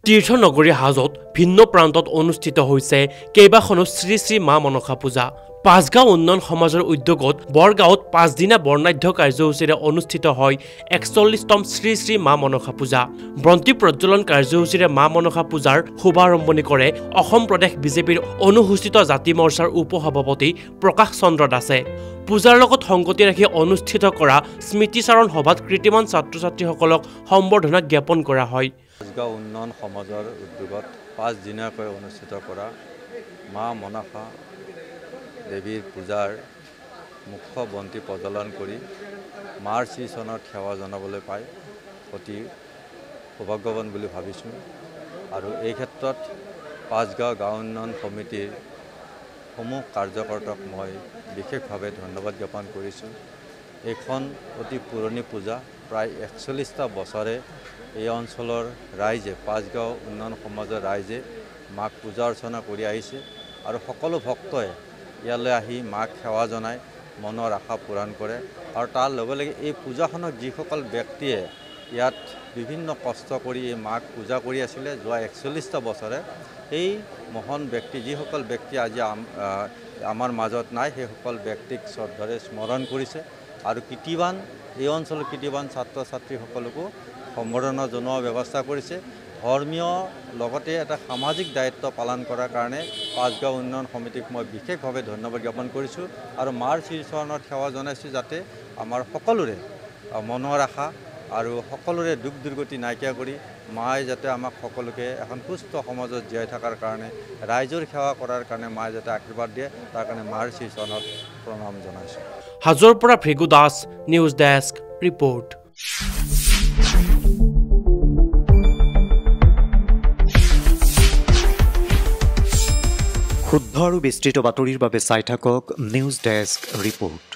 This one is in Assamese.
তীৰ্থনগৰী হাজত ভিন্ন প্ৰান্তত অনুষ্ঠিত হৈছে কেইবাখনো শ্ৰী শ্ৰী মা মনসা পূজা। পাঁচগাঁও উন্নয়ন সমাজৰ উদ্যোগত বৰগাঁৱত 5 দিনা বৰ্ণাঢ্য কাৰ্যসূচীৰে অনুষ্ঠিত হয় 41তম শ্ৰী শ্ৰী মা মনসা পূজা। বন্তি প্ৰজ্বলন কাৰ্যসূচীৰে মা মনসা পূজাৰ শুভাৰম্ভণি কৰে অসম প্ৰদেশ বিজেপিৰ অনুসূচিত জাতি মৰ্চাৰ উপসভাপতি প্ৰকাশ চন্দ্ৰ দাসে। পূজাৰ লগত সংগতি ৰাখি অনুষ্ঠিত কৰা স্মৃতিচাৰণ সভাত কৃতিমান ছাত্ৰ-ছাত্ৰীসকলক সম্বৰ্ধনা জ্ঞাপন কৰা হয়। পাঁচগাঁও উন্নয়ন সমাজৰ উদ্যোগত 5 দিনাকৈ অনুষ্ঠিত কৰা মা মনসা দেৱীৰ পূজাৰ মুখ্য বন্তি প্ৰজ্বলন কৰি মাৰ শ্ৰীচৰণত সেৱা জনাবলৈ পাই অতি সৌভাগ্যৱান বুলি ভাবিছোঁ। আৰু এই ক্ষেত্ৰত পাঁচগাঁও গাঁও উন্নয়ন সমিতিৰ সমূহ কাৰ্যকৰ্তাক মই বিশেষভাৱে ধন্যবাদ জ্ঞাপন কৰিছোঁ। এইখন অতি পুৰণি পূজা, প্ৰায় 41টা বছৰে এই অঞ্চলৰ ৰাইজে পাঁচগাঁও উন্নয়ন সমাজৰ ৰাইজে মাক পূজা অৰ্চনা কৰি আহিছে আৰু সকলো ভক্তই ইয়ালৈ আহি মাক সেৱা জনাই মনৰ আশা পূৰণ কৰে। আৰু তাৰ লগে লগে এই পূজাখনক যিসকল ব্যক্তিয়ে ইয়াত বিভিন্ন কষ্ট কৰি এই মাক পূজা কৰি আছিলে যোৱা 41টা বছৰে, এই মহান ব্যক্তি যিসকল ব্যক্তি আজি আমাৰ মাজত নাই, সেইসকল ব্যক্তিক শ্ৰদ্ধাৰে স্মৰণ কৰিছে আৰু কৃতিবান এই অঞ্চলৰ কৃতিবান ছাত্ৰ ছাত্ৰীসকলকো সম্বৰ্ধনা জনোৱাৰ ব্যৱস্থা কৰিছে। ধৰ্মীয় লগতে এটা সামাজিক দায়িত্ব পালন কৰাৰ কাৰণে পাঁচগাঁও উন্নয়ন সমিতিক মই বিশেষভাৱে ধন্যবাদ জ্ঞাপন কৰিছোঁ আৰু মাৰ শ্ৰীচৰণত সেৱা জনাইছোঁ যাতে আমাৰ সকলোৰে মনৰ আশা আৰু সকলোৰে দুখ দুৰ্গতি নাইকিয়া কৰি মায়ে যাতে আমাক সকলোকে এখন সুস্থ সমাজত জীয়াই থকাৰ কাৰণে ৰাইজৰ সেৱা কৰাৰ কাৰণে মায়ে যাতে আশীৰ্বাদ দিয়ে, তাৰ কাৰণে মাৰ শ্ৰীচৰণত প্ৰণাম জনাইছোঁ। হাজোৰ পৰা Bhrigu Das, news desk report. শুদ্ধ আৰু বিস্তৃত বাতৰিৰ বাবে চাই থাকক নিউজ ডেস্ক ৰিপৰ্ট।